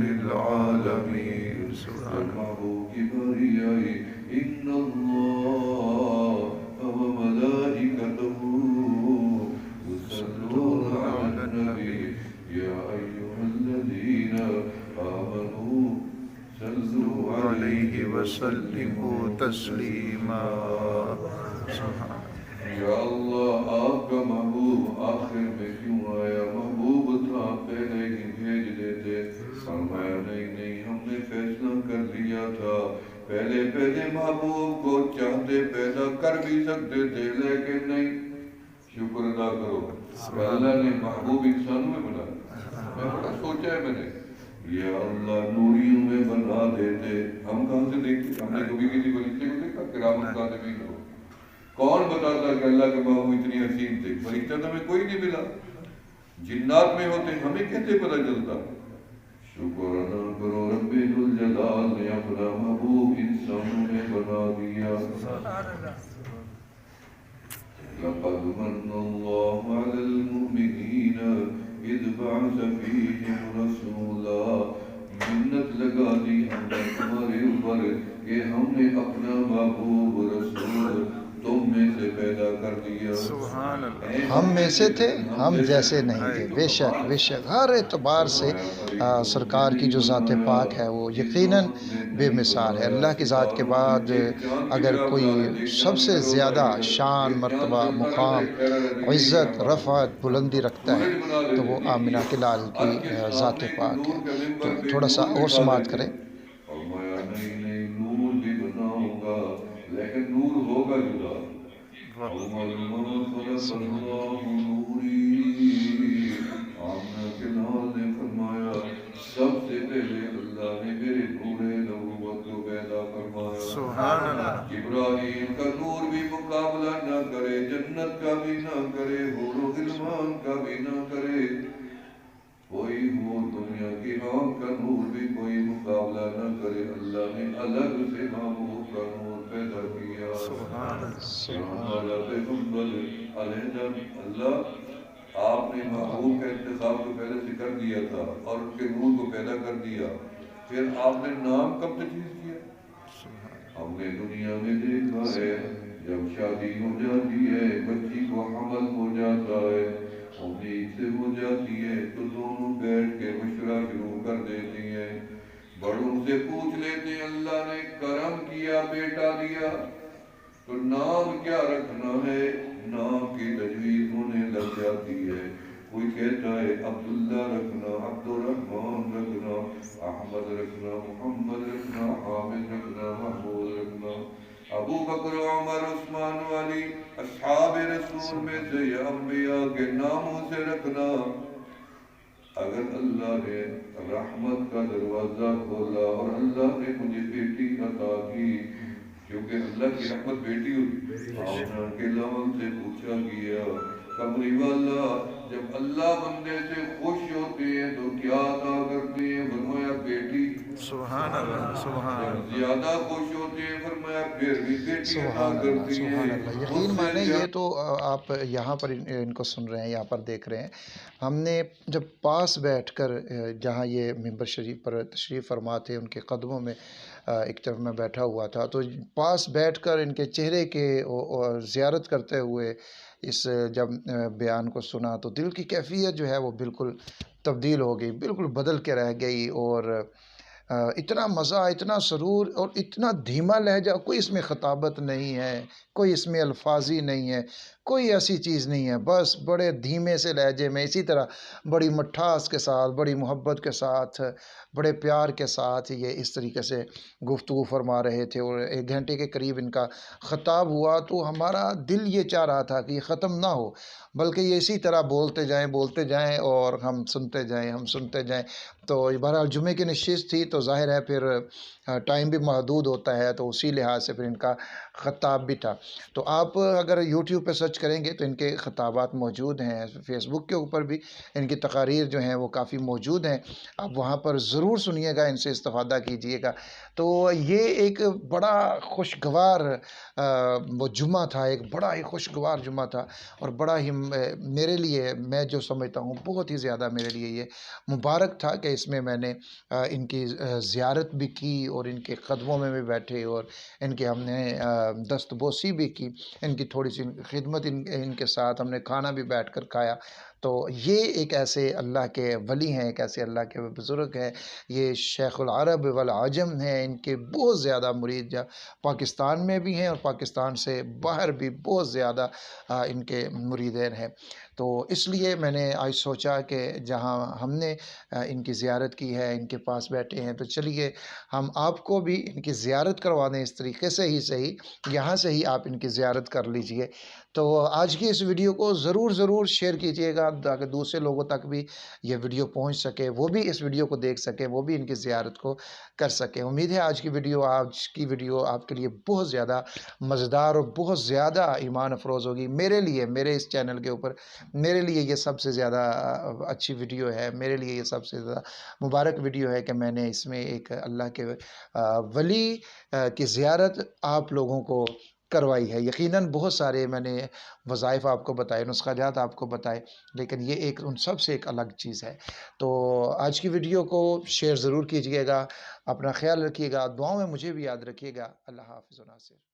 للعالمين والمحبوب كبرياء إن الله وملائكته يصلون على النبي يا أيها الذين آمنوا صلوا عليه وسلموا تسليما یا اللہ آپ کا محبوب آخر میں کیوں آیا؟ محبوب تھا پہلے ہی بھیج دیتے. فرمایا نہیں ہم نے فیصلہ کر لیا تھا. پہلے محبوب کو چاہتے پیدا کر بھی سکتے تھے لیکن نہیں. شکر ادا کرو اللہ نے محبوب انسانوں میں بنا. میں بڑا سوچا ہے میں نے یا اللہ نوریوں میں بنا دیتے. ہم کہاں سے دیکھتے؟ ہم نے کبھی کسی فرشتے کو دیکھا کرامت کاتبین کو؟ کون بتاتا کہ اللہ کے محبوب اتنی حسین تھے؟ فرشتہ تو ہمیں کوئی نہیں ملا. جنات میں ہوتے ہمیں کیسے پتہ چلتا؟ شکر ادا کرو رب ذوالجلال نے اپنا محبوب انسانوں میں بنا دیا. لقد من الله على المؤمنين إذ بعث فيهم رسولا. منت لگا دی ہم نے تمہارے اوپر کہ ہم نے اپنا محبوب رسول تم میں سے پیدا کر دیا. ہم میں سے تھے، ہم جیسے نہیں تھے. بے شک ہر اعتبار سے سرکار کی جو ذات پاک ہے وہ یقیناً بے مثال ہے. اللہ کی ذات کے بعد اگر کوئی سب سے زیادہ شان، مرتبہ، مقام، عزت، رفعت، بلندی رکھتا ہے تو وہ آمنہ کے لال کی ذات پاک ہے. تو تھوڑا سا اور سماعت کریں. فرمایا نہیں نور بھی بناؤں گا لیکن نور ہوگا جدا. عمر صلی اللہ نوری. آمنہ کے لال نے فرمایا سب سے پہلے اللہ نے میرے نور نبوت کو پیدا فرمایا. سبحان اللہ. جبرائیل کا نور بھی مقابلہ نہ کرے، جنت کا بھی نہ کرے، حور و غلمان کا بھی نہ کرے. کوئی ہو دنیا کی آنکھ کا نور بھی کوئی مقابلہ نہ کرے. اللہ نے الگ سے محبوب کا نور پیدا کیا. اللہ آپ نے محبوب کا انتخاب تو پہلے سے کر دیا تھا اور ان کے نور کو پیدا کر دیا. پھر آپ نے نام کب تجویز کیا؟ ہم نے دنیا میں دیکھا ہے جب شادی ہو جاتی ہے، بچی کو حمل ہو جاتا ہے، امید سے ہو جاتی ہے تو دونوں بیٹھ کے مشورہ شروع کر دیتی ہیں. بڑوں سے پوچھ لیتے ہیں اللہ نے کرم کیا بیٹا دیا تو نام کیا رکھنا ہے؟ نام کی تجویز ہونے لگ جاتی ہے. کوئی کہتا ہے عبداللہ رکھنا، عبد الرحمن رکھنا، احمد رکھنا، محمد رکھنا، حامد رکھنا، محمود رکھنا. ابو بکر، عمر، عثمان والی اصحاب رسول میں سے یا انبیاء کے ناموں سے رکھنا. اگر اللہ نے رحمت کا دروازہ کھولا اور اللہ نے مجھے بیٹی عطا کی، کیونکہ اللہ کی رحمت بیٹی ہوئی. آمنہ کے لال سے پوچھا گیا کمری والا جب اللہ بندے سے خوش ہوتے ہیں تو کیا عطا کرتے ہیں؟ فرمایا بیٹی. سبحان اللہ. سبحان اللہ. جب زیادہ خوش ہوتے ہیں فرمایا پھر بھی بیٹی عطا کرتے ہیں. سبحان اللہ. یقین مانیں یہ تو آپ یہاں پر ان کو سن رہے ہیں، یہاں پر دیکھ رہے ہیں. ہم نے جب پاس بیٹھ کر جہاں یہ ممبر شریف پر تشریف فرما تھے ان کے قدموں میں ایک طرف میں بیٹھا ہوا تھا تو پاس بیٹھ کر ان کے چہرے کے زیارت کرتے ہوئے اس جب بیان کو سنا تو دل کی کیفیت جو ہے وہ بالکل تبدیل ہو گئی، بالکل بدل کے رہ گئی. اور اتنا مزہ، اتنا سرور اور اتنا دھیما لہجہ، کوئی اس میں خطابت نہیں ہے، کوئی اس میں الفاظی نہیں ہے، کوئی ایسی چیز نہیں ہے. بس بڑے دھیمے سے لہجے میں اسی طرح بڑی مٹھاس کے ساتھ، بڑی محبت کے ساتھ، بڑے پیار کے ساتھ یہ اس طریقے سے گفتگو فرما رہے تھے. اور 1 گھنٹے کے قریب ان کا خطاب ہوا تو ہمارا دل یہ چاہ رہا تھا کہ یہ ختم نہ ہو، بلکہ یہ اسی طرح بولتے جائیں اور ہم سنتے جائیں. تو بہرحال جمعے کی نشست تھی تو ظاہر ہے پھر ٹائم بھی محدود ہوتا ہے، تو اسی لحاظ سے پھر ان کا خطاب بھی تھا۔ تو آپ اگر یوٹیوب پہ سرچ کریں گے تو ان کے خطابات موجود ہیں، فیس بک کے اوپر بھی ان کی تقاریر جو ہیں وہ کافی موجود ہیں، آپ وہاں پر ضرور سنیے گا، ان سے استفادہ کیجیے گا۔ تو یہ ایک بڑا خوشگوار وہ جمعہ تھا، ایک بڑا ہی خوشگوار جمعہ تھا، اور بڑا ہی میرے لیے، میں جو سمجھتا ہوں بہت ہی زیادہ میرے لیے یہ مبارک تھا کہ اس میں میں نے ان کی زیارت بھی کی، اور ان کے قدموں میں بھی بیٹھے، اور ان کے ہم نے دست بوسی بھی کی، ان کی تھوڑی سی خدمت ان کے ساتھ ہم نے کھانا بھی بیٹھ کر کھایا۔ تو یہ ایک ایسے اللہ کے ولی ہیں، ایک ایسے اللہ کے بزرگ ہیں، یہ شیخ العرب والعجم ہیں، ان کے بہت زیادہ مرید پاکستان میں بھی ہیں، اور پاکستان سے باہر بھی بہت زیادہ ان کے مریدین ہیں۔ تو اس لیے میں نے آج سوچا کہ جہاں ہم نے ان کی زیارت کی ہے، ان کے پاس بیٹھے ہیں، تو چلیے ہم آپ کو بھی ان کی زیارت کروا دیں، اس طریقے سے ہی صحیح، یہاں سے ہی آپ ان کی زیارت کر لیجئے۔ تو آج کی اس ویڈیو کو ضرور شیئر کیجئے گا، تاکہ دوسرے لوگوں تک بھی یہ ویڈیو پہنچ سکے، وہ بھی اس ویڈیو کو دیکھ سکے، وہ بھی ان کی زیارت کو کر سکے۔ امید ہے آج کی ویڈیو آپ کے لیے بہت زیادہ مزیدار اور بہت زیادہ ایمان افروز ہوگی۔ میرے لیے، میرے اس چینل کے اوپر میرے لیے یہ سب سے زیادہ اچھی ویڈیو ہے، میرے لیے یہ سب سے زیادہ مبارک ویڈیو ہے کہ میں نے اس میں ایک اللہ کے ولی کی زیارت آپ لوگوں کو کروائی ہے۔ یقیناً بہت سارے میں نے وظائف آپ کو بتائے، نسخہ جات آپ کو بتائے، لیکن یہ ایک ان سب سے ایک الگ چیز ہے۔ تو آج کی ویڈیو کو شیئر ضرور کیجئے گا، اپنا خیال رکھیے گا، دعاؤں میں مجھے بھی یاد رکھیے گا۔ اللہ حافظ و ناصر۔